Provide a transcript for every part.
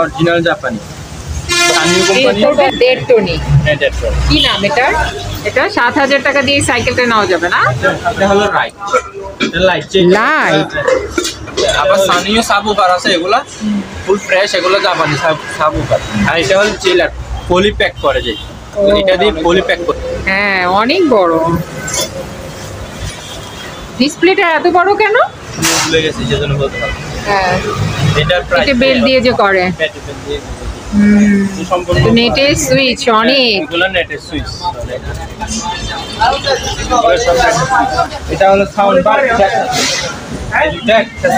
Original জাপানি company. কি নাম এটা? এটা ৭,০০০ টাকা দিয়ে সাইকেলটা নেওয়া যাবে না? এটা হলো লাইট। আবার সানিও সাবুকার আছে, এগুলা ফুল ফ্রেশ, এগুলো জাপানি সাবুকার। আর এটা হলো চিলার, পলি প্যাক করে যে, এটা দিয়ে পলি প্যাক করে। হ্যাঁ, অনেক বড় ডিসপ্লেটা। এত বড় কেন? ভুলে গেছি, যেজন্য বলতে পারবো। হ্যাঁ, এটার প্রাইস এটা বেল দিয়ে যে করে। নেটের সুইচ অনেক। এগুলো নেটের সুইচ। এটা হলো সাউন্ড বার। এটা একটা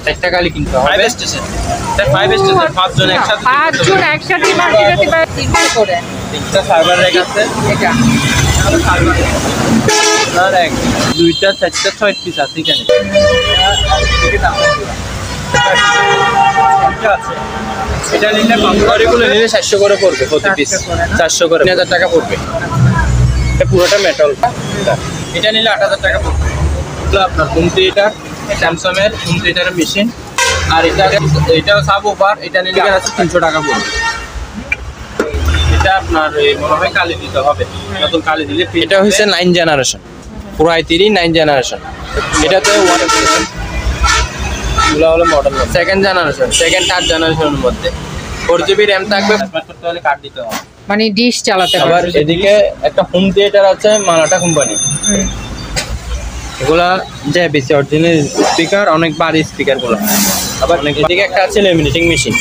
চারটা কালি কিনতে হবে। 5 স্টেশন, এটা 5 স্টেশন, 5 জন একসাথে মাল্টিপ্লাই বা তিনটা করে। তিনটা সার্ভার রেক আছে। এটা আর এক দুইটা চারটা 6 পিস আছে এখানে। এটা নিলে পাঁচগুলো নিলে 700 করে পড়বে প্রতি পিস। 400 করে 3000 টাকা পড়বে। এটা পুরোটা মেটাল। এটা নিলে 8000 টাকা পড়বে। আপনার হোম থিয়েটার, স্যামসাং এর হোম থিয়েটারের মেশিন। আর এটাও সাব ওভার, এটা নিলে আছে 300 টাকা পড়বে। এটা আপনার মনে হয় কালি দিতে হবে, নতুন কালি দিলে। এটা হচ্ছে 9 জেনারেশন, পুরো i3 9 জেনারেশন। এটাতে 1 স্টেশন, এগুলো হলো model. Second generation, second third জেনারেশনের মধ্যে 4GB র্যাম থাকবে। করতে হলে কার্ড দিতে হবে, মানে ডিশ চালাতে হবে। আবার এদিকে একটা হোম থিয়েটার আছে মানাটা কোম্পানি। এগুলা জেবিসি অরিজিনাল স্পিকার, অনেক ভারী স্পিকার গুলো। আবার এদিকে একটা আছে লেমিনেটিং মেশিন।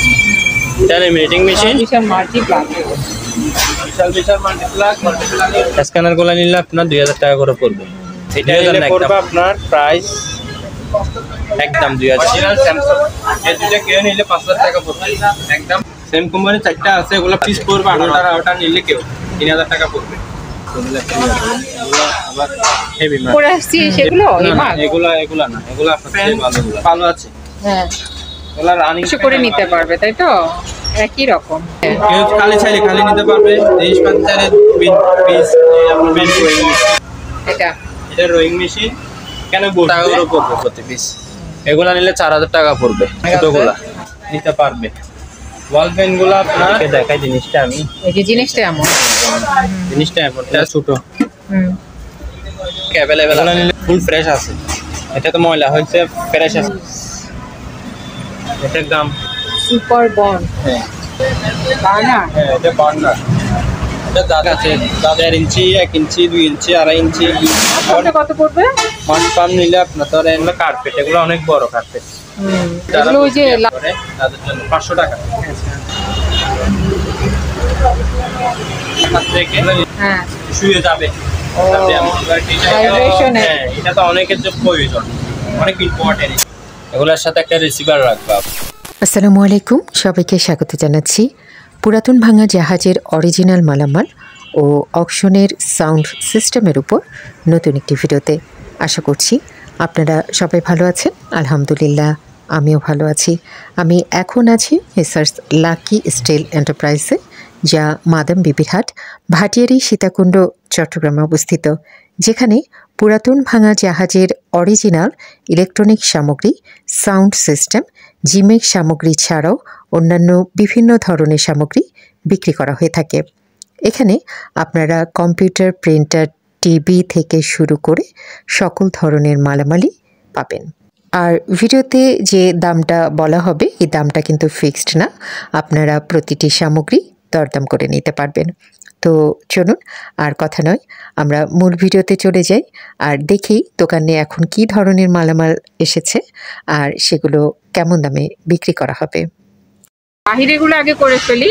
এটা লেমিনেটিং মেশিন, বিশাল মাল্টিপ্লাগ। বিশাল মাল্টিপ্লাগ। স্ক্যানার গুলো নিলে আপনার 2000 টাকা করে পড়বে। এটা নিলে পড়বে আপনার প্রাইস একদম 2000। অরিজিনাল স্যামসাং এই দুটো কেউ নিলে 5000 টাকা পড়বে একদম। সেম কোম্পানি চারটা আছে, এগুলো পিস পড়বে 8000 টাকা। ওটা নিলে কেউ 3000 টাকা পড়বে। আবার হেভি মাল পরে আসছে সেগুলো। এগুলা না, এগুলা ভালো আছে। হ্যাঁ, এগুলা রানিং করে নিতে পারবে, তাই তো? একই রকম। কেউ খালি চাইলে খালি নিতে পারবে। জিনিসপাতি চাইলে পিস আপনার এটা রোয়িং মেশিন কেন টাকা করে পড়বে প্রতি পিস। এগুলা নিলে 4000 টাকা পড়বে। ছোটগুলা নিতে পারবে। ওয়াল ফ্যান গুলো আপনাকে দেখাই জিনিসটা আমি। এই যে জিনিসটা এমন ছোট। অ্যাভেলেবেল নিলে ফুল ফ্রেশ আছে। এটা তো ময়লা হয়েছে, ফ্রেশ আছে। এটার দাম সুপার বন্ড। বার্নার। হ্যাঁ, এটা বার্নার। এটা দাগ আছে 4 ইঞ্চি, 1 ইঞ্চি, 2 ইঞ্চি, 2.5 ইঞ্চি। কত পড়বে? পাম্প নিলে আপনার ধর এগুলো কার্পেট, এগুলো অনেক বড় কার্পেট। এগুলো ওই যে তাদের জন্য 500 টাকা। হ্যাঁ, শুয়ে যাবে। এটা তো অনেকের জন্য প্রয়োজন, অনেক ইম্পর্টেন্ট। এগুলোর সাথে একটা রিসিভার রাখবা। আসসালামু আলাইকুম, সবাইকে স্বাগত জানাচ্ছি পুরাতন ভাঙা জাহাজের অরিজিনাল মালামাল ও অকশনের সাউন্ড সিস্টেমের উপর নতুন একটি ভিডিওতে। আশা করছি আপনারা সবাই ভালো আছেন। আলহামদুলিল্লাহ, আমিও ভালো আছি। আমি এখন আছি মেসার্স লাকি স্টিল এন্টারপ্রাইজে, যা মাদাম বিবিরহাট, ভাটিয়ারি, সীতাকুণ্ড, চট্টগ্রামে অবস্থিত, যেখানে পুরাতন ভাঙা জাহাজের অরিজিনাল ইলেকট্রনিক সামগ্রী, সাউন্ড সিস্টেম, জিমেক সামগ্রী ছাড়াও অন্যান্য বিভিন্ন ধরনের সামগ্রী বিক্রি করা হয়ে থাকে। এখানে আপনারা কম্পিউটার, প্রিন্টার, টিভি থেকে শুরু করে সকল ধরনের মালামালই পাবেন। আর ভিডিওতে যে দামটা বলা হবে, এই দামটা কিন্তু ফিক্সড না, আপনারা প্রতিটি সামগ্রী দরদাম করে নিতে পারবেন। তো চলুন আর কথা নয়, আমরা মূল ভিডিওতে চলে যাই আর দেখি দোকানে এখন কি ধরনের মালামাল এসেছে আর সেগুলো কেমন দামে বিক্রি করা হবে। বাহিরেগুলো আগে করে ফেলি,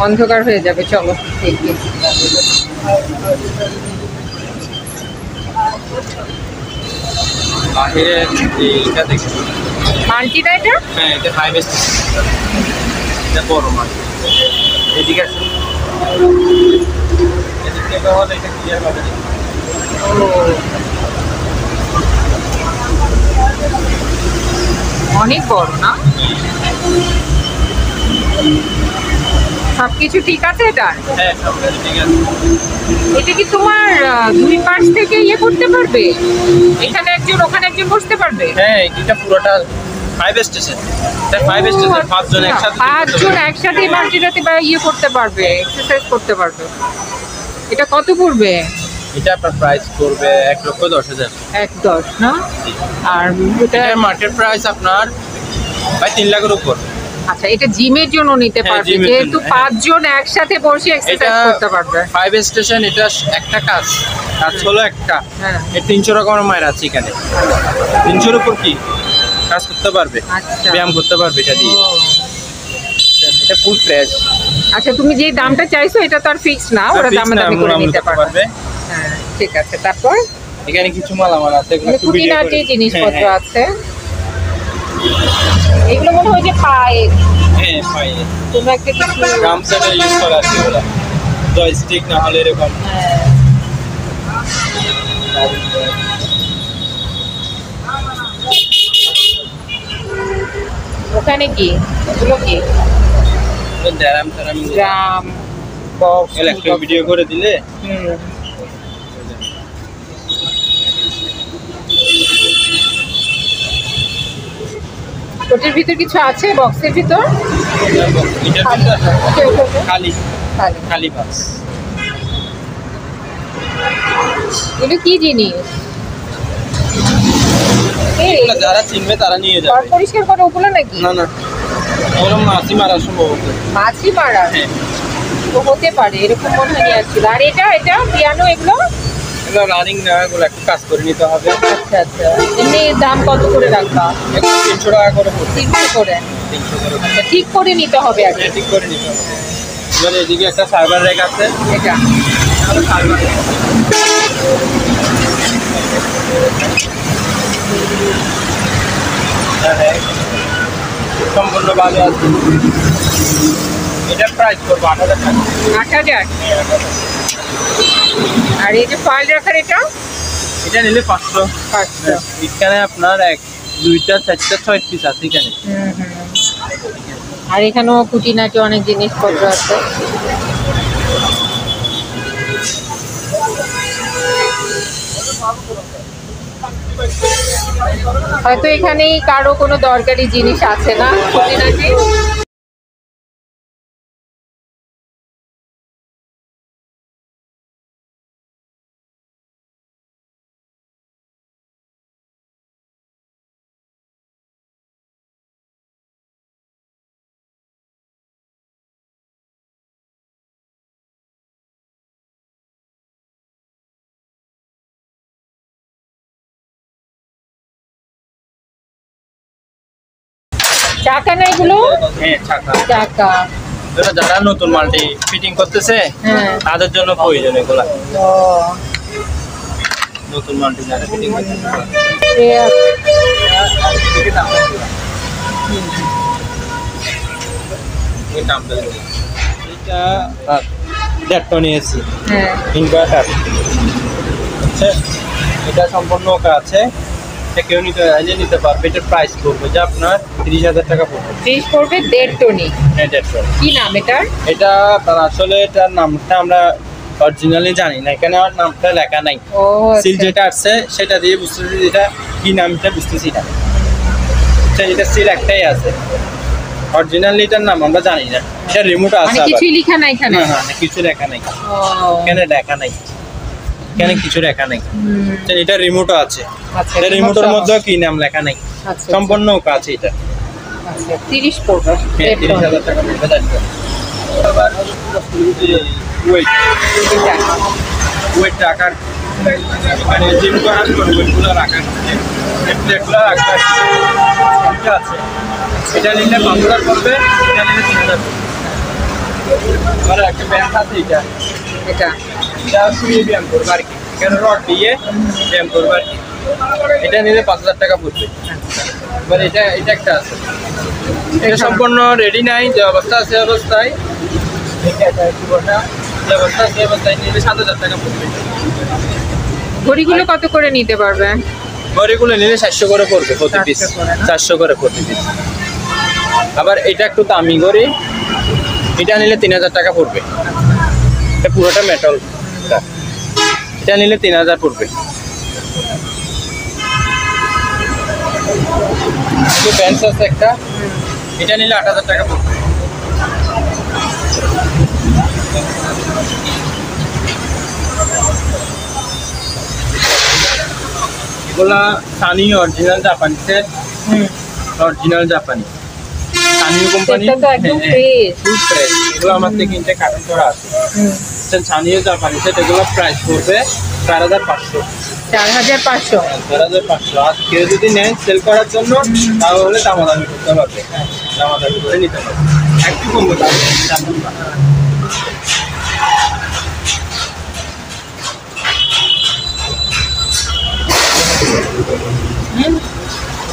অন্ধকার হয়ে যাবে। চলো দেখি। বাহিরে এটা দেখি মাল্টিটা। এটা হ্যাঁ, এটা 5 স্টেশন। এটা বড় মাল্টি। এদিকে আছে, এদিকে হলো এটা ক্লিয়ার হবে। অনেক বড় না? সবকিছু ঠিক আছে এটা? হ্যাঁ, সবকিছু ঠিক আছে। এটা কি তোমার দুই পাশ থেকে করতে পারবে? এখানে একজন, ওখানে একজন বসতে পারবে? হ্যাঁ, এটা পুরোটা 5 স্টেশন। এটা 5 স্টেশন, 5 জন একসাথে। 5 জন একসাথে মাল্টিরাতে বা ইয়ে করতে পারবে, এক্সারসাইজ করতে পারবে। এটা কত পড়বে? এটা আপনার প্রাইস পড়বে 1,10,000। 1,10 না? আর এটা এটার মার্কেট প্রাইস আপনার প্রায় 3 লাখের উপর। আচ্ছা, এটা জিমের জন্য নিতে হ্যাঁ, পারবে, জিমের যেহেতু জন্য, 5 জন একসাথে বসে এক্সারসাইজ করতে পারবে। 5 স্টেশন, এটা একটা কাজ হলো একটা। হ্যাঁ। এর 300 রকমের মায়ের আছে এখানে। 300-র উপর কি কাজ করতে পারবে, আচ্ছা। ব্যায়াম করতে পারবে এটা দিয়ে। ও। এটা ফুল ফ্রেশ। আচ্ছা, তুমি যে দামটা চাইছো এটা তো আর ফিক্স না, ওরা দামাদামি করে নিতে পারবে। হ্যাঁ, ঠিক আছে। তারপর এখানে কিছু মালামাল আছে, এগুলো একটু ভিডিও খুঁটিনাটি করে। জিনিসপত্র হ্যাঁ, আছে। এগুলো মনে হয় যে পায়ে হ্যাঁ, পায়ে কোনো একটা কিছু। গামছাটা ইউজ করা আছে এগুলো, জয়স্টিক না হলে এরকম। হ্যাঁ। ওখানে কি এগুলো কি ড্রাম টারাম গ্রাম বক্স একটু ভিডিও করে দিলে। ওটার ভিতর কিছু আছে, বক্সের ভিতর এটার খালি খালি খালি। খালি বাস। এগুলো কি জিনিস? এই এগুলো যারা চিনবে তারা নিয়ে ঘর যাবে। পরিষ্কার করা ওগুলো নাকি? না না, ওরকম মাছি মারা সম্ভবত। মাছি মারা হ্যাঁ, তো হতে পারে, এরকম মনে হয় নিয়ে আসছিল। আর এটা পিয়ানো এগুলো? এগুলো রানিং না, এগুলো একটু কাজ করে নিতে হবে। আচ্ছা আচ্ছা। এমনি দাম কত করে রাখবা? এগুলো 300 টাকা করে পড়বে। 300 করে। 300 করে। আচ্ছা, ঠিক করে নিতে হবে আগে। এটা ঠিক করে নিতে হবে। এবার এদিকে একটা সার্ভার র্যাক আছে। এটা সার্ভার র্যাক সম্পূর্ণ ভালো আছে। এটার প্রাইস করবো 8,000 টাকা। 8,000। আর এই যে ফাইল রাখার এটা এটা নিলে 500। 500। এখানে আপনার 1, 2টা 4টা 6 পিস আছে এখানে। আর এখানেও খুঁটিনাটি অনেক জিনিসপত্র আছে। হয়তো এখানেই কারো কোনো দরকারি জিনিস আছে না খুঁটিনাটি। চাকা না এগুলো? হ্যাঁ, চাকা। চাকা। এগুলো যারা নতুন মাল্টি ফিটিং করতেছে হ্যাঁ। তাদের জন্য প্রয়োজন এগুলা। ও নতুন মাল্টি যারা ফিটিং করতেছে। এটা 1.5 টন এসি হ্যাঁ। ইনভার্টার। আচ্ছা, এটা সম্পূর্ণ ওকে আছে। এটা কেউ নিতে পারবে। এটার প্রাইস পড়বে যে আপনার 30,000 টাকা পড়বে। 30 পড়বে 1.5 টনি। হ্যাঁ, 1.5 টন। কি নাম এটার? এটা আপনার আসলে এটার নামটা আমরা অরিজিনালি জানি না, এখানে আর নামটা লেখা নাই। ও সিল আচ্ছা। যেটা আসছে সেটা দিয়ে বুঝতেছি এটা কি নামটা বুঝতেছি না। এটা সিল একটাই আছে, অরিজিনালি এটার নাম আমরা জানি না। এটা রিমোট আছে মানে আবার। কিছু লেখা নাই এখানে? না না না, কিছু লেখা নাই ও এখানে, লেখা নাই এখানে, কিছু লেখা নাই। হুম। এটা রিমোটও আছে, আচ্ছা, এটা রিমোটের remote মধ্যে কি নাম লেখা নাই। আচ্ছা, সম্পূর্ণ ওকে আছে এটা। আচ্ছা 30 পড়বে। হ্যাঁ, 30,000 টাকা পড়বে। দেখো আবার ওয়েট এটা ওয়েট রাখার, মানে জিম করার জন্য ওয়েটগুলো রাখার, প্লেটগুলো রাখার এটা আছে। এটা নিলে 5,000 পড়বে, এটা নিলে 3,000 পড়বে। আর একটা ব্যায়াম আছে এটা এটা এটা শুয়ে ব্যায়াম করবে আর কি, এখানে রড দিয়ে ব্যায়াম করবে আর কি। এটা নিলে 5,000 টাকা পড়বে। এবার এটা একটা আছে, এটা সম্পূর্ণ রেডি নাই, যে অবস্থা আছে অবস্থায়, যে অবস্থা আছে অবস্থায় নিলে 7,000 টাকা পড়বে। ঘড়িগুলো কত করে নিতে পারবে? ঘড়িগুলো নিলে 400 করে পড়বে প্রতি পিস। 400 করে না? 400 করে প্রতি পিস। আবার এটা একটু দামি ঘড়ি, এটা নিলে 3,000 টাকা পড়বে। এটা পুরোটা মেটাল, এটা নিলে 3,000 পড়বে। বেঞ্চ আছে একটা, এটা নিলে 8,000 টাকা পড়বে। এগুলা সানি অরিজিনাল জাপানি সেট, অরিজিনাল জাপানি সানি কোম্পানি, সেটা তো একদম ফ্রেশ। Full fresh. এগুলো আমার থেকে কিনতে কার্টন করা আছে। সানিও জাপানি সেট, এগুলো প্রাইস পড়বে 4,500। 4,500। 4,500। আর কেউ যদি নেন সেল করার জন্য তাহলে দামাদামি করতে পারবে, দামাদামি করে নিতে পারবে, একটু কমবে দাম।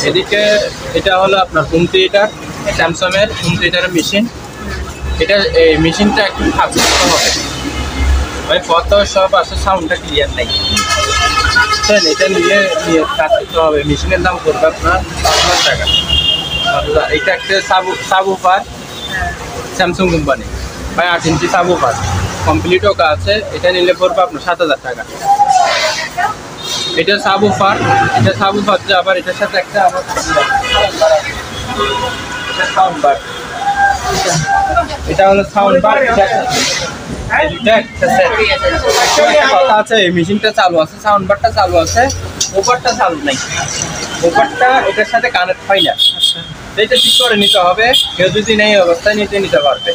এদিকে এটা হলো আপনার হোম থিয়েটার, স্যামসাং এর হোম থিয়েটারের মেশিন। এটা এই মেশিনটা একটু খারাপ করতে হবে, ভাই কত সব আছে, সাউন্ডটা ক্লিয়ার নাই। এটা নিয়ে কাজ করতে হবে। মেশিনের দাম পড়বে আপনার 5,000 টাকা। এটা একটা সাবউফার স্যামসাং কোম্পানি, ভাই 8 ইঞ্চি সাবউফার কমপ্লিট ওকা আছে। এটা নিলে পড়বে আপনার 7,000 টাকা। এটা সাবউফার, এটা সাবউফার যে আবার এটার সাথে একটা আবার সাউন্ড বার, এটা হলো সাউন্ড বার। কথা আছে, এই মেশিনটা চালু আছে, সাউন্ড বারটা চালু আছে, ওপারটা চালু নাই। ওপারটা এটার সাথে কানেক্ট হয় না, এটা ঠিক করে নিতে হবে। কেউ যদি নেই অবস্থায় নিতে পারবে।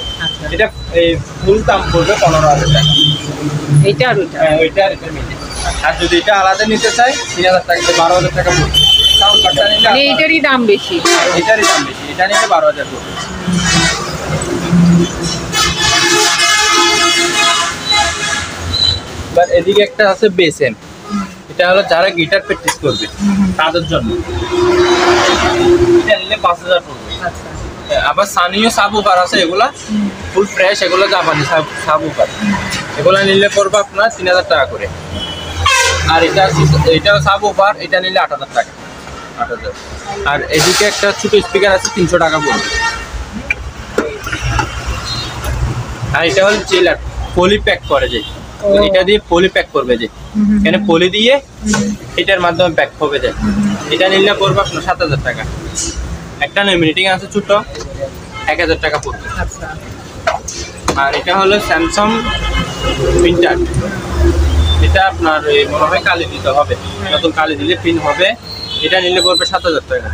এটা এই ফুল দাম পড়বে 15,000 টাকা। এটা আর ওইটা? হ্যাঁ, ওইটা আর এটা মিলে। আর যদি এটা আলাদা নিতে চাই 3,000 টাকা, 12,000 টাকা পড়বে। সাউন্ড বারটা নিলে মানে এটারই দাম বেশি? এটারই দাম বেশি, এটা নিলে 12,000 পড়বে। এবার এদিকে একটা আছে বেসেন, এটা হলো যারা গিটার প্র্যাকটিস করবে তাদের জন্য। এটা নিলে 5,000 পড়বে। আবার সানিও সাবউফার আছে, এগুলা ফুল ফ্রেশ, এগুলো জাপানি সাবউফার। এগুলা নিলে পড়বে আপনার 3,000 টাকা করে। আর এটাও সাবউফার, এটা নিলে 8,000 টাকা, 8,000। আর এদিকে একটা ছোট স্পিকার আছে, 300 টাকা পড়বে। আর এটা হলো চিলার, পলি প্যাক করে যে, এটা দিয়ে পলি প্যাক করবে যে, এখানে পলি দিয়ে এটার মাধ্যমে প্যাক হবে যে, এটা নিলে পড়বে আপনার 7,000 টাকা। একটা মিটিং আছে ছোট, 1,000 টাকা পড়বে। আর এটা হলো স্যামসাং প্রিন্টার, এটা আপনার মনে হয় কালি দিতে হবে, নতুন কালি দিলে প্রিন্ট হবে। এটা নিলে পড়বে 7,000 টাকা।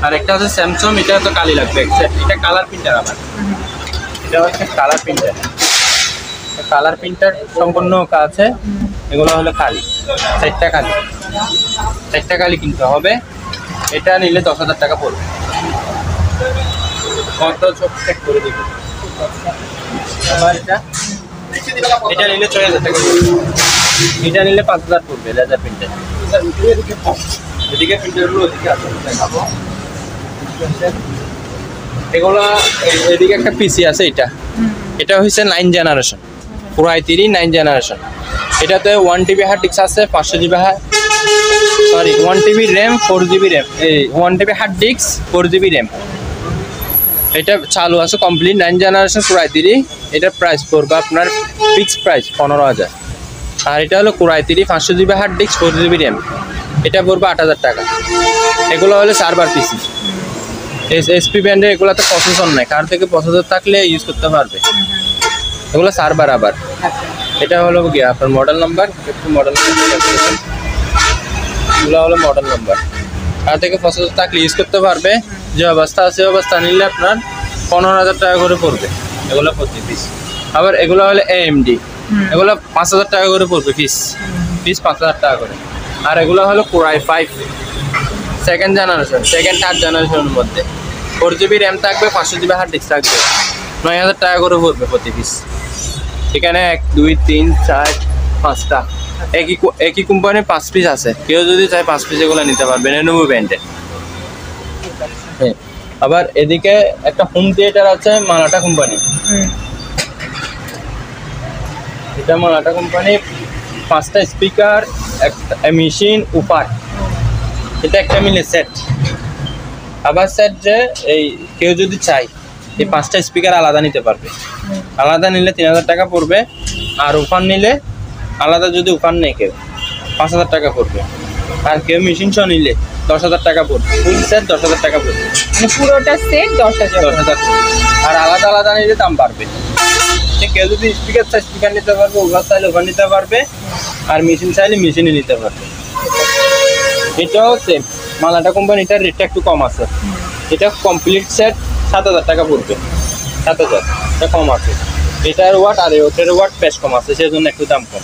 আর একটা আছে স্যামসাং, এটা তো কালি লাগবে, এটা কালার প্রিন্টার। আবার এটা হচ্ছে কালার প্রিন্টার, কালার প্রিন্টার সম্পূর্ণ কাজ আছে। এগুলো হলো কালি, 4টা কালি, 4টা কালি কিনতে হবে। এটা নিলে 10,000 টাকা পড়বে। কত সব চেক করে দিব। আবার এটা নিলে 6,000 টাকা পড়বে। এটা নিলে 5,000 পড়বে, লেজার প্রিন্টার। এদিকে প্রিন্টারগুলো ওদিকে আছে, দেখাবো। এগুলো এদিকে একটা পিসি আছে, এটা হচ্ছে 9 জেনারেশন, পুরো i3 9 জেনারেশন। এটাতে 1 TB হার্ড ডিস্ক আছে, 500 GB 1 TB RAM, 4 GB RAM, 1 TB hard disk, 4 GB RAM. এটা চালু আছে কমপ্লিট 9 জেনারেশন পুরো i3। এটার প্রাইস পড়বে আপনার ফিক্সড প্রাইস 15,000। আর এটা হলো Core i3 500 GB hard disk, 4 GB RAM, এটা পড়বে 8,000 টাকা। এগুলো হলো সার্ভার পিসি, এসপি ব্র্যান্ডের। এগুলোতে প্রসেসর নাই, কার থেকে প্রসেসর থাকলে ইউজ করতে পারবে। এগুলো সার্ভার। আবার এটা হলো গিয়ে আপনার মডেল নাম্বার, একটু মডেল নাম্বার, এগুলো হলো মডেল নাম্বার। কার থেকে প্রসেসর থাকলে ইউজ করতে পারবে। যে অবস্থা আছে অবস্থা নিলে আপনার 15,000 টাকা করে পড়বে, এগুলো প্রতি পিস। আবার এগুলো হলো AMD, এগুলো 5,000 টাকা করে পড়বে পিস 5,000 টাকা করে। আর এগুলো হলো Core i5 second generation, second third জেনারেশনের মধ্যে 4 GB র্যাম থাকবে, 500 GB হার্ড ডিস্ক থাকবে, 9,000 টাকা করে পড়বে প্রতি পিস। এখানে 1 2 3 4 5টা একই কোম্পানির 5 পিস আছে। কেউ যদি চায় 5 পিস এগুলো নিতে পারবে, Lenovo ব্র্যান্ডের। হ্যাঁ, আবার এদিকে একটা হোম থিয়েটার আছে, মালাটা কোম্পানি। এটা মালাটা কোম্পানি, 5টা স্পিকার, একটা মেশিন, উপার, এটা একটা মিলে সেট। আবার সেট যে এই কেউ যদি চায় এই 5টা স্পিকার আলাদা নিতে পারবে, আলাদা নিলে 3,000 টাকা পড়বে। আর উপার নিলে আলাদা, যদি উপার নেই কেউ 5,000 টাকা পড়বে। আর কেউ মেশিন সহ নিলে 10,000 টাকা পড়বে, ফুল সেট 10,000 টাকা পড়বে, মানে পুরোটা সেট 10,000 10,000। আর আলাদা আলাদা নিলে দাম বাড়বে। ঠিক, কেউ যদি স্পিকার চাই স্পিকার নিতে পারবে, ওভার চাইলে ওভার নিতে পারবে, আর মেশিন চাইলে মেশিনে নিতে পারবে। এটাও সেম, মালাটা কোম্পানিটার রেটটা একটু কম আছে। এটা কমপ্লিট সেট 7,000 টাকা পড়বে, 7,000, এটা কম আছে। এটার ওয়াট আর ওটার ওয়াট বেশ কম আছে, সেজন্য একটু দাম কম।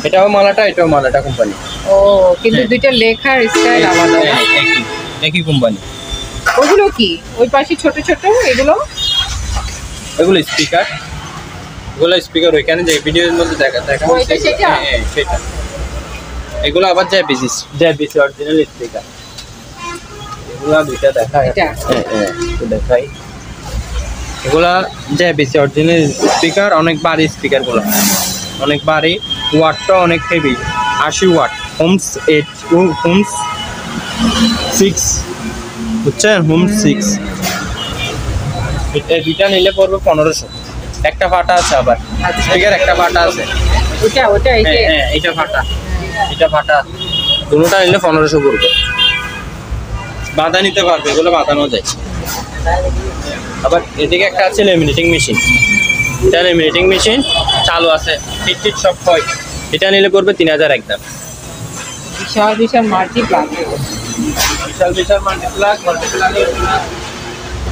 এটাও মালাটা, এটাও মালাটা কোম্পানি। ও, কিন্তু দুইটা লেখার স্টাইল আলাদা না? একই কোম্পানি। ওগুলো কি ওই পাশে ছোট ছোট এগুলো? এগুলো স্পিকার, এগুলো স্পিকার ওইখানে যে ভিডিওর মধ্যে দেখা ওইটা সেটা? হ্যাঁ, সেটা। এগুলো আবার জেবিসি অরিজিনাল স্পিকার। এগুলা দুইটা দেখায়, এটা? হ্যাঁ একটু দেখাই। এগুলা জেবিসি অরিজিনাল স্পিকার, অনেক ভারী স্পিকার গুলো, অনেক ভারী, ওয়াটটা অনেক হেভি, 80 ওয়াট, হোমস 8, হোমস 6, বুঝছেন, হোমস 6। এটা দুইটা নিলে পড়বে 1500। একটা ফাটা আছে আবার, স্পিকার একটা ফাটা আছে। ওটা এই যে হ্যাঁ, এটা ফাটা, এটা ফাটা, দুটোটা নিলে 1500 পড়বে। বাঁধা নিতে পারবে, এগুলো বাঁধানো যায়। আবার এদিকে একটা আছে লেমিনেটিং মেশিন, এটা লেমিনেটিং মেশিন চালু আছে, টিট সব হয়। এটা নিলে পড়বে 3,000 একদম। বিশাল বিশাল মাল্টিপ্লাগ। বিশাল মাল্টিপ্লাগ,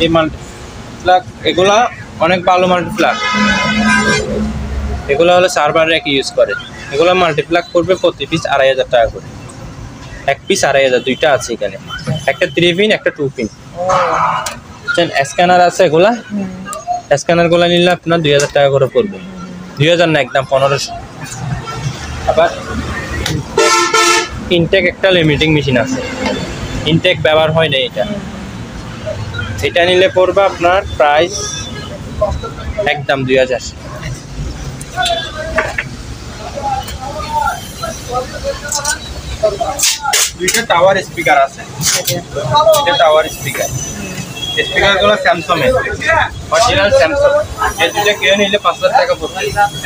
এই মাল্টিপ্লাগ এগুলা অনেক ভালো মাল্টিপ্লাগ। এগুলো হলো সার্ভার র্যাক ইউজ করে। এগুলো মাল্টিপ্লাগ করবে প্রতি পিস 2,500 টাকা করে, এক পিস 2,500। দুইটা আছে এখানে, একটা 3 পিন, একটা 2 পিন। স্ক্যানার আছে, এগুলা স্ক্যানার গুলা নিলে আপনার 2,000 টাকা করে পড়বে। 2,000 না, একদম 1500। আবার ইনটেক একটা লিমিটিং মেশিন আছে, ইনটেক ব্যবহার হয় না এটা। এটা নিলে পড়বে আপনার প্রাইস একদম 2,000। দুইটা টাওয়ার স্পিকার আছে, এটা টাওয়ার স্পিকার। স্পিকারগুলো স্যামসাং এর, অরিজিনাল স্যামসাং। এই দুটো কেউ নিলে 5,000 টাকা পড়বে,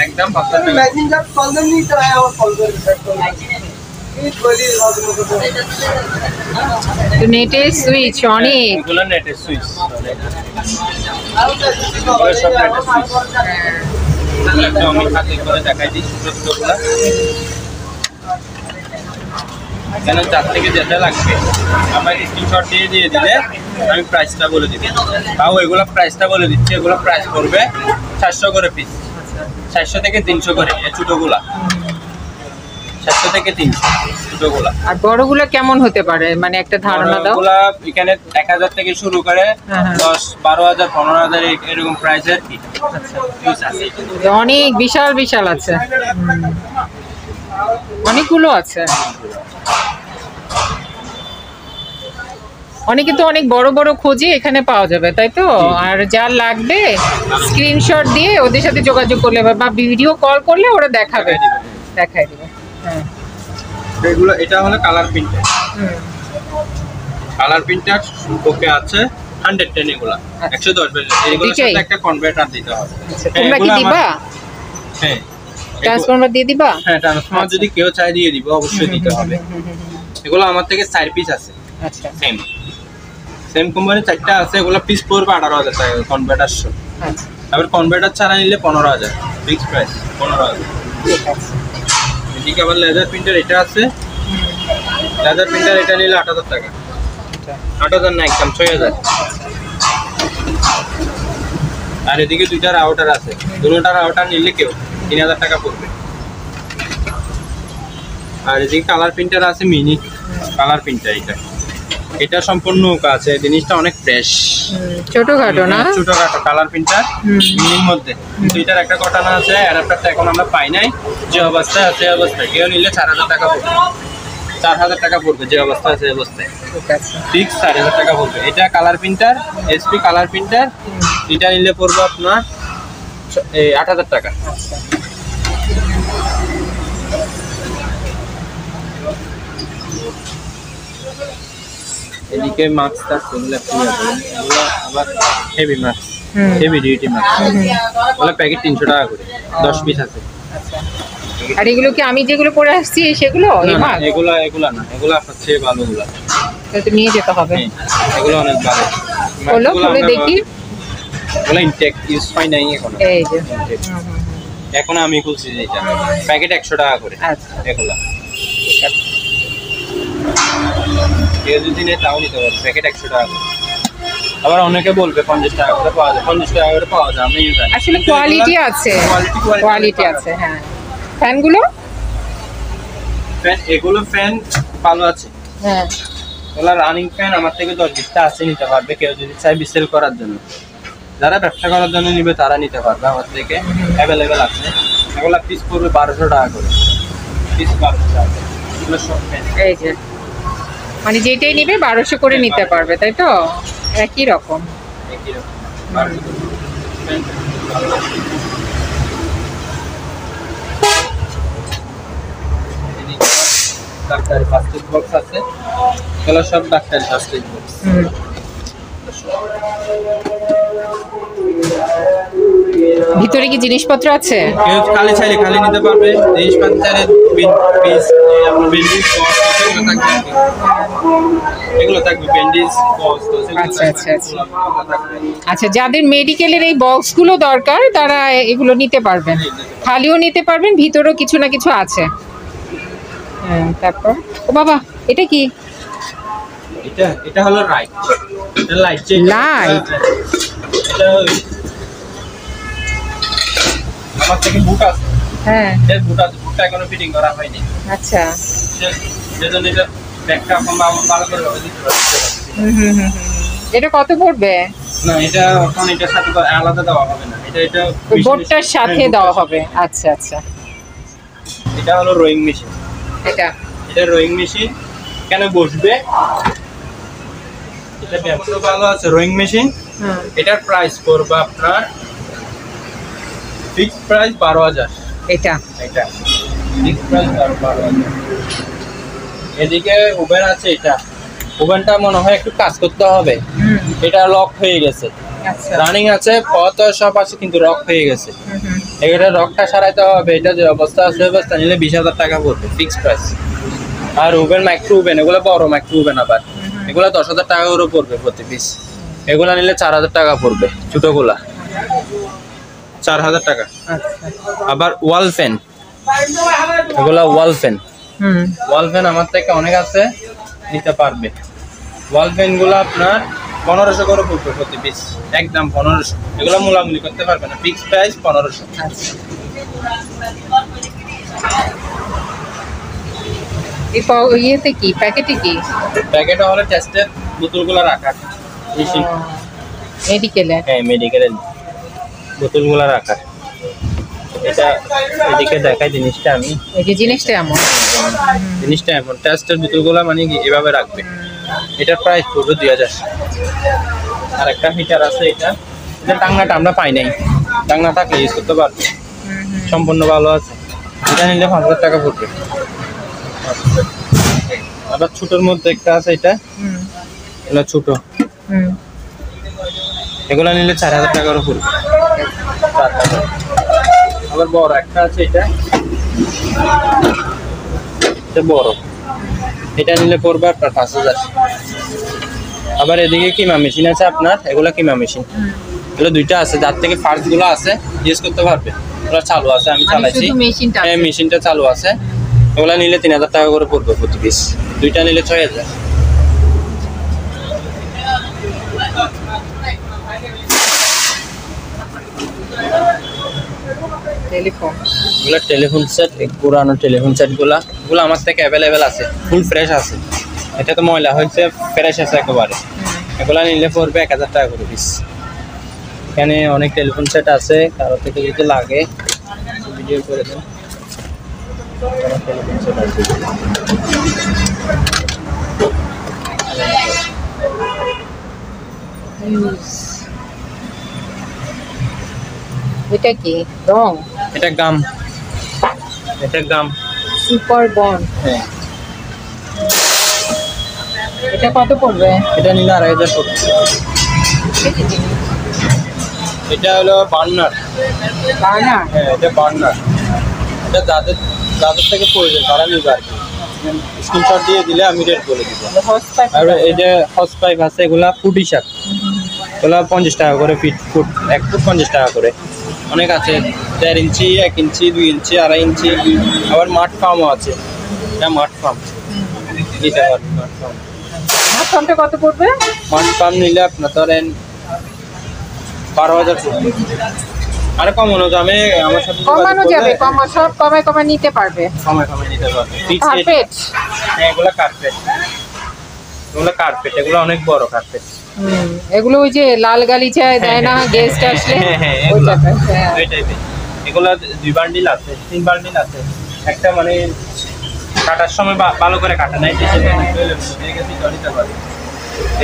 একদম 5,000 টাকা। নেটের সুইচ অনেক, এগুলো নেটের সুইচ, সব নেটের সুইচ। একটা আমি হাতে করে দেখাই দিই ছোটগুলা। এখানে 4 থেকে যেটা লাগবে আমার স্ক্রিনশট দিয়ে দিলে আমি প্রাইসটা বলে দিচ্ছি। তাও এগুলো প্রাইসটা বলে দিচ্ছি। এগুলো প্রাইস পড়বে 400 করে পিস, 400 থেকে 300 করে এই ছোটগুলা, 400 থেকে 300 ছোটগুলা। আর বড়গুলো কেমন হতে পারে, মানে একটা ধারণা দাও। বড়গুলা এখানে 1,000 থেকে শুরু করে 10, 12,000, 15,000 এরকম প্রাইসের কি আছে। অনেক বিশাল বিশাল আছে, অনেকগুলো আছে। অনেকে তো অনেক বড় বড় খোঁজে, এখানে পাওয়া যাবে, তাই তো? আর যার লাগবে স্ক্রিনশট দিয়ে ওদের সাথে যোগাযোগ করলে বা ভিডিও কল করলে ওরা দেখাই দিবে। হ্যাঁ, এগুলো এটা হলো কালার প্রিন্টার। কালার প্রিন্টার ওকে আছে 110, এগুলা 110 বেল। এগুলোর সাথে একটা কনভার্টার দিতে হবে। তোমরা কি দিবা? হ্যাঁ, ট্রান্সফরমার দিয়ে দিবা? হ্যাঁ, ট্রান্সফরমার যদি কেউ চাই দিয়ে দিব, অবশ্যই দিতে হবে। এগুলো আমার থেকে 4 পিস আছে। আচ্ছা, সেম কোম্পানি 4টা আছে। এগুলো পিস পড়বে 18,000 টাকা কনভার্টার সহ। আচ্ছা, আবার কনভার্টার ছাড়া নিলে 15,000, ফিক্সড প্রাইস 15,000। ঠিক আছে। এদিকে আবার লেজার প্রিন্টার এটা আছে। লেজার প্রিন্টার এটা নিলে 8,000 টাকা, 8,000 না, একদম 6,000। আর এদিকে দুইটা রাউটার আছে, দুটোটা রাউটার নিলে কেউ 3,000 টাকা পড়বে। আর এদিকে কালার প্রিন্টার আছে, মিনি কালার প্রিন্টার। এটা সম্পূর্ণ নৌকা আছে, জিনিসটা অনেক ফ্রেশ, ছোটখাটো না? ছোটখাটো কালার প্রিন্টার মিনির মধ্যে। কিন্তু এটার একটা ঘটনা আছে, অ্যাডাপ্টারটা এখন আমরা পাই নাই। যে অবস্থায় আছে অবস্থায় কেউ নিলে 4,000 টাকা পড়বে, 4,000 টাকা পড়বে। যে অবস্থা আছে অবস্থায় ফিক্স 4,000 টাকা পড়বে। এটা colour printer, SP colour printer. এটা নিলে পড়বে আপনার 8,000 টাকা। এদিকে মাস্ক আছে, এগুলো আবার heavy mask, heavy duty mask. ওগুলো প্যাকেট 300 টাকা করে, 10 পিস আছে। আর এগুলো কি আমি যেগুলো পরে আসছি সেগুলো? এগুলা না, এগুলো আপনার চেয়ে ভালোগুলা। তো নিয়ে যেতে হবে। এগুলো অনেক ভালো। হলো খুলে দেখি। এগুলো ইনটেক ইউজ হয় নাই এখন। এই যে এখন আমি খুলছি যেটা প্যাকেট 100 টাকা করে। আচ্ছা এগুলো কেউ যদি নেয় তাও নিতে পারবে, প্যাকেট 100 টাকা করে। আবার অনেকে বলবে 50 টাকা করে পাওয়া যায়, 50 টাকা করে পাওয়া যায়, আমি জানি। আসলে কোয়ালিটি আছে, কোয়ালিটি আছে। হ্যাঁ, ফ্যানগুলো এগুলো ফ্যান ভালো আছে। হ্যাঁ, ওগুলো রানিং ফ্যান আমার থেকে 10-20টা আছে, নিতে পারবে কেউ যদি চায় বিসেল করার জন্য। যারা ব্যবসা করার জন্য নিবে তারা নিতে পারবে, আমার থেকে অ্যাভেলেবেল আছে। এগুলো পিস পড়বে 1200 টাকা করে, পিস 1200 টাকা করে। এগুলো সব ফ্যান এই যে মানে যেটাই নিবে 1200 করে নিতে পারবে, তাই তো? একই রকম। একই রকম 1200 করে। ফ্যান ভালো আছে। ডাক্তারি ফার্স্ট এড বক্স আছে, এগুলো সব ডাক্তারি ফার্স্ট এড বক্স। ভিতরে কি জিনিসপত্র আছে? কেউ খালি চাইলে খালি নিতে পারবে, জিনিসপত্র চাইলে পিস আপনার ব্যান্ডেজ এগুলো থাকবে, ব্যান্ডেজ আচ্ছা আচ্ছা আচ্ছা আচ্ছা, যাদের মেডিকেলের এই বক্সগুলো দরকার তারা এগুলো নিতে পারবেন, খালিও নিতে পারবেন, ভিতরেও কিছু না কিছু আছে। হ্যাঁ, তারপর ও বাবা এটা কি? এটা হলো লাইট, এটা লাইট লাইট। এটা আমার থেকে বুট আছে। হ্যাঁ, এই বুট আছে, বুটটা এখনো ফিটিং করা হয়নি। আচ্ছা। যেজন্য এটা ব্যাগটা এখন ভালো করে দিতে পারছি। এটা কত পড়বে? না, এটা এখন এটার সাথে তো আলাদা দেওয়া হবে না, এটা বোর্ডটার সাথে দেওয়া হবে। আচ্ছা আচ্ছা, এটা হলো রোয়িং মেশিন। এটা রোয়িং মেশিন কেন বসবে, এটা ব্যবসা ভালো আছে রোয়িং মেশিন। এটার প্রাইস পড়বে আপনার ফিক্সড প্রাইস 12,000। এটা ফিক্সড প্রাইস 12,000। এদিকে ওভেন আছে, এটা ওভেনটা মনে হয় একটু কাজ করতে হবে, এটা লক হয়ে গেছে। আচ্ছা, রানিং আছে, পথ সব আছে, কিন্তু রক হয়ে গেছে। এটা রকটা সারাইতে হবে, এটা যে অবস্থা আছে অবস্থা নিলে 20,000 টাকা পড়বে ফিক্সড প্রাইস। আর ওভেন মাইক্রো ওভেন, এগুলো বড় মাইক্রো ওভেন, আবার এগুলো 10,000 টাকা করে পড়বে প্রতি পিস। এগুলো নিলে 4,000 টাকা পড়বে, ছোটগুলা 4,000 টাকা। আবার ওয়াল ফ্যান, এগুলো ওয়াল ফ্যান। ওয়াল ফ্যান আমার থেকে অনেক আছে, নিতে পারবে। ওয়াল ফ্যান গুলো আপনার 1500 করে পড়বে প্রতি পিস, একদম 1500। এগুলো মূলামূলি করতে পারবে না, ফিক্সড প্রাইস 1500। ইয়েতে কি প্যাকেটে কি? প্যাকেটে হলো টেস্টের বোতলগুলো রাখা মেশিন। মেডিকেলে? হ্যাঁ, মেডিকেলের বোতলগুলো রাখা। এটা এদিকে দেখাই জিনিসটা, আমি এই যে জিনিসটা এমন টেস্টের বোতলগুলো মানে এভাবে রাখবে। এটার প্রাইস পড়বে 2,000। আর একটা হিটার আছে, এটা টাংনাটা আমরা পাই নাই, টাংনা থাকলে ইউজ করতে পারবে, সম্পূর্ণ ভালো আছে। এটা নিলে 5,000 টাকা পড়বে। আবার ছোটোর মধ্যে একটা আছে, এটা ছোট, এগুলো নিলে 4,000 টাকারও পড়বে। আবার বড় একটা আছে, এটা বড়, এটা নিলে পড়বে আপনার 5,000। আবার এদিকে কিমা মেশিন আছে আপনার, এগুলো কিমা মেশিন, এগুলো দুইটা আছে, যার থেকে ফার্স্ট গুলো আছে ইউজ করতে পারবে। ওগুলো চালু আছে, আমি চালাইছি, হ্যাঁ মেশিনটা চালু আছে। এগুলো নিলে 3,000 টাকা করে পড়বে প্রতি পিস, দুইটা নিলে 6,000। টেলিফোন সেট, পুরানো টেলিফোন সেট গুলা আমার থেকে অ্যাভেলেবেল আছে, ফুল ফ্রেশ আছে। এটা তো ময়লা হয়েছে, ফ্রেশ আছে একেবারে। এগুলা নিলে পড়বে 1,000 টাকা করে পিস। এখানে অনেক টেলিফোন সেট আছে, কারো থেকে যদি লাগে ভিডিও করে দেন। টেলিফোন সেট আছে, এটা কি রং? এটা গাম, সুপার বন্ড। হ্যাঁ, এটা কত পড়বে? এটা নিলে 2,500 পড়বে। এটা হলো বার্নার। বার্নার? হ্যাঁ, এটা বার্নার। এটা যাদের থেকে প্রয়োজন তারা নিবে আর কি। স্ক্রিনশট দিয়ে দিলে আমি রেট বলে দিব। হর্স পাইপ আর এই যে হস পাইপ আছে এগুলা ফুট হিসাব, এগুলা 50 টাকা করে ফুট 1 ফুট 50 টাকা করে। অনেক আছে 4 ইঞ্চি, 1 ইঞ্চি, 2 ইঞ্চি, 2.5 ইঞ্চি, আবার মাঠ ফার্মও আছে। এটা মাঠ ফার্ম, এটা মাঠ ফার্ম। মাছটা কত পড়বে? মাঠ ফার্ম নিলে আপনার ধরেন 12,000 পড়বে। আরে কমানো যাবে, আমার সাথে কমানো যাবে, সব কমে নিতে পারবে। কমে নিতে পারবে। কার্পেট, হ্যাঁ এগুলা কার্পেট, এগুলো অনেক বড় কার্পেট। এগুলো ওই যে লাল গালিচায় দেয় না গেস্ট আসলে, হ্যাঁ ওই টাইপের। ওই টাইপের। এগুলা 2 বান্ডিল আছে, 3 বান্ডিল আছে। একটা মানে কাটার সময় ভালো করে কাটা নাই,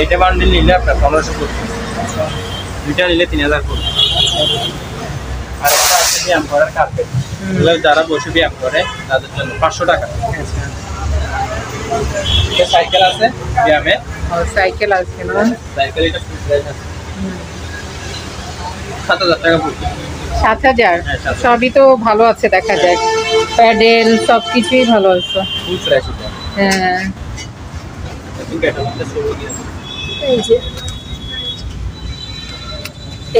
এইটা বান্ডিল নিলে আপনার 1500 পড়বে, দুইটা নিলে 3000 পড়বে। আর একটা আছে ব্যায়াম করার কার্পেট, এগুলো যারা বসে ব্যায়াম করে তাদের জন্য 500 টাকা। এটা সাইকেল আছে ব্যায়ামের, সাইকেল আছে না? সাইকেল এটা ফুল প্রাইস আছে 7000 টাকা পড়বে। 7000? হ্যাঁ, 7000 সবই তো ভালো আছে দেখা যায়, প্যাডেল সবকিছুই ভালো আছে। ফুল প্রাইস এটা। হ্যাঁ ঠিক আছে, এটা শুরু দিয়ে এই যে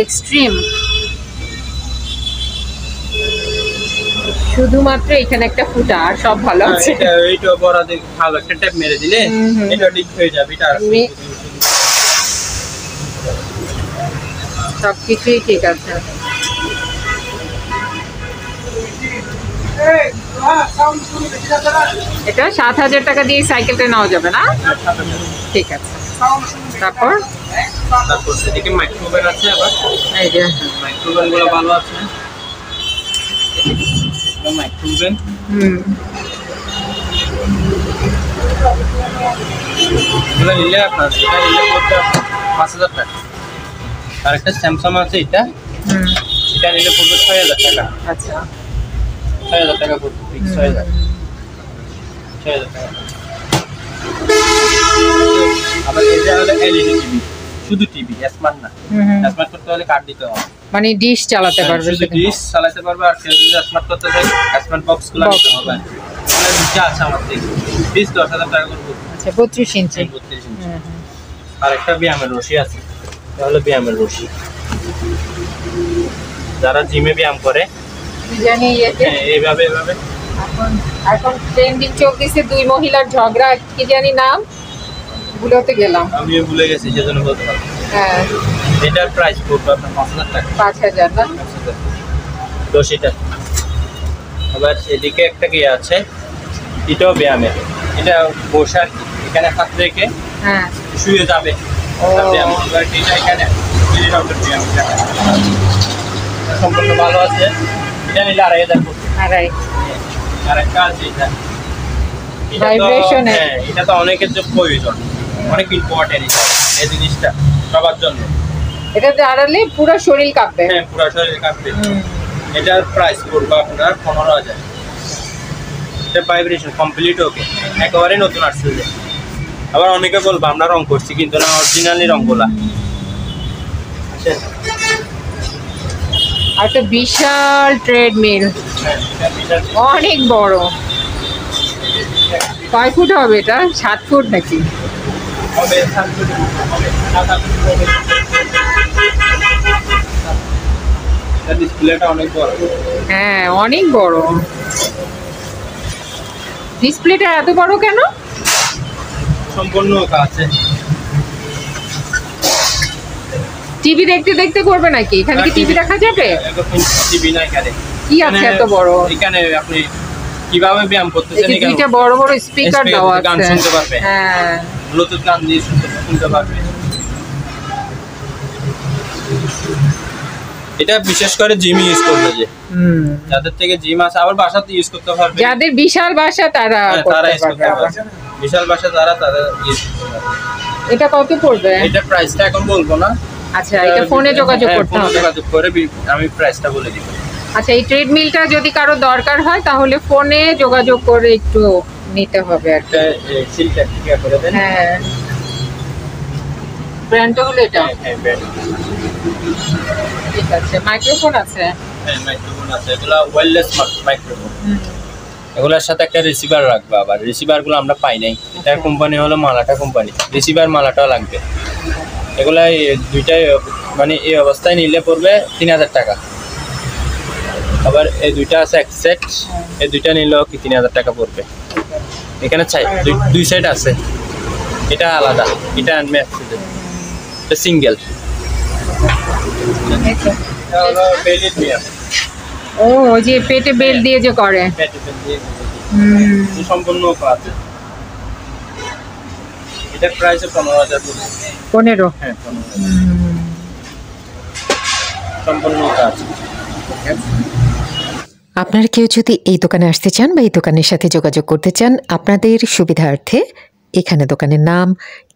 এক্সট্রিম, শুধুমাত্র এখানে একটা ফুটা, আর সব ভালো আছে। এইটা বড় দেখে ভালো একটা ট্যাপ মেরে দিলে এটা ঠিক হয়ে যাবে। এটা সবকিছুই ঠিক আছে। এটা 7000 টাকা দিয়ে সাইকেলটা নেওয়া যাবে না? ঠিক আছে। তারপর এদিকে মাইক্রোওভেন আছে, আবার এই যে মাইক্রোওভেন গুলো ভালো আছে। মাইক্রোওভেন এগুলো নিলে আপনার এটা নিলে পড়বে 5000 টাকা। আর একটা স্যামসাং আছে, এটা নিলে পড়বে 6000 টাকা। আচ্ছা 6000 টাকা পড়বে, ফিক্স 6000 টাকা। আবার এটা হলো এলইডি টিভি, শুধু টিভি, স্মার্ট না। স্মার্ট করতে হলে কার্ড দিতে হবে, মানে ডিশ চালাতে পারবে, শুধু ডিশ চালাতে পারবে। আর কেউ যদি স্মার্ট করতে চায় স্মার্ট বক্স গুলো নিতে হবে। মানে দুটো আছে আমার থেকে, ডিশ 10,000 টাকা করে পড়বে। আচ্ছা 32 ইঞ্চি। 32 ইঞ্চি। আর একটা ব্যায়ামের রশি আছে, এটা হলো ব্যায়ামের রশি। যারা জিমে ব্যায়াম করে জানি এইভাবে এখন ট্রেন্ডিং চলতেছে, 2 মহিলার ঝগড়া, কি জানি নাম ভুলতে গেলাম, আমিও ভুলে গেছি, সেজন্য বলতে পারছি। হ্যাঁ এটার প্রাইস পড়বে আপনার 5000 টাকা। 5000 না? রশিটা। আবার এদিকে একটা কি আছে, এটাও ব্যায়ামের। এটা বসার, এখানে হাত রেখে হ্যাঁ শুয়ে যাবে। ও। ব্যায়াম এবার এটা এখানে ব্যায়াম সম্পূর্ণ ভালো আছে। এটা নিলে 2500 পড়বে। আড়াই। আর একটা আছে এটা, Vibration এর। হ্যাঁ এটা তো অনেকের জন্য প্রয়োজন, অনেক ইম্পর্টেন্ট এই জিনিসটা সবার জন্য। এটা দাঁড়ালে পুরো শরীর কাঁপবে। হ্যাঁ পুরো শরীর কাঁপবে। এটার প্রাইস পড়বে আপনার 15000। এটা ভাইব্রেশন কমপ্লিট, ওকে, একেবারে নতুন আসছে। আবার অনেকে বলবো আমরা রং করছি, কিন্তু না, অরিজিনালি রংগুলা। আর একটা বিশাল ট্রেডমিল, অনেক বড়। কয় ফুট হবে এটা? 7 ফুট নাকি? ডিসপ্লেটা অনেক বড়। হ্যাঁ অনেক বড়। ডিসপ্লেটা এত বড় কেন? সম্পূর্ণ আছে। টিভি দেখতে দেখতে করবে নাকি? এখানে কি টিভি দেখা যাবে? টিভি নাই এখানে। কি আছে এত বড়? এখানে আপনি কিভাবে ব্যায়াম করতেছেন, এই যে দুইটা বড় বড় স্পিকার দেওয়া আছে, গান শুনতে পারবে। হ্যাঁ ব্লুটুথ গান দিয়ে শুনতে পারবে। এটা বিশেষ করে জিম ইউজ করতে, যে যাদের থেকে জিম আছে, আবার বাসাতে ইউজ করতে পারবে। যাদের বিশাল বাসা তারা করতে পারবে। বিশাল বাসা তারা ইউজ করতে পারবে। এটা কত পড়বে? এটা প্রাইসটা এখন বলবো না। আচ্ছা এটা ফোনে যোগাযোগ করতে হবে। যোগাযোগ করে আমি প্রাইসটা বলে দিব। আচ্ছা এই ট্রেডমিলটা যদি কারো দরকার হয় তাহলে ফোনে যোগাযোগ করে একটু নিতে হবে আর কি। সিলটা ঠিক করে দেন। হ্যাঁ ব্র্যান্ডটা হলো এটা। হ্যাঁ ব্র্যান্ড। ঠিক আছে। মাইক্রোফোন আছে? হ্যাঁ মাইক্রোফোন আছে, এগুলা ওয়্যারলেস মাইক্রোফোন। এগুলোর সাথে একটা রিসিভার রাখবে, আবার রিসিভারগুলো আমরা পাই নাই। এটার কোম্পানি হলো মালাটা কোম্পানি, রিসিভার মালাটাও লাগবে। এগুলা দুইটাই মানে এই অবস্থায় নিলে পড়বে 3000 টাকা। আবার এই দুইটা আছে এক সেট, এই দুইটা নিলেও কি 3000 টাকা পড়বে। এখানে দুই সেট আছে, এটা আলাদা, এটা আনবে এটা সিঙ্গেল। ও ওই যে পেটে বেল দিয়ে যে করে, সম্পূর্ণ কাজ। এটা প্রাইস 15,000 পড়বে। 15? হ্যাঁ 15,000 সম্পূর্ণ কাজ। আপনারা কেউ যদি এই দোকানে আসতে চান বা এই দোকানের সাথে যোগাযোগ করতে চান, আপনাদের সুবিধার্থে এখানে দোকানের নাম,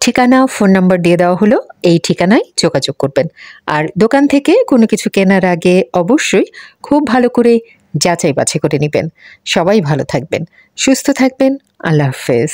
ঠিকানা, ফোন নাম্বার দিয়ে দেওয়া হলো। এই ঠিকানায় যোগাযোগ করবেন। আর দোকান থেকে কোনো কিছু কেনার আগে অবশ্যই খুব ভালো করে যাচাই বাছাই করে নেবেন। সবাই ভালো থাকবেন, সুস্থ থাকবেন। আল্লাহ হাফেজ।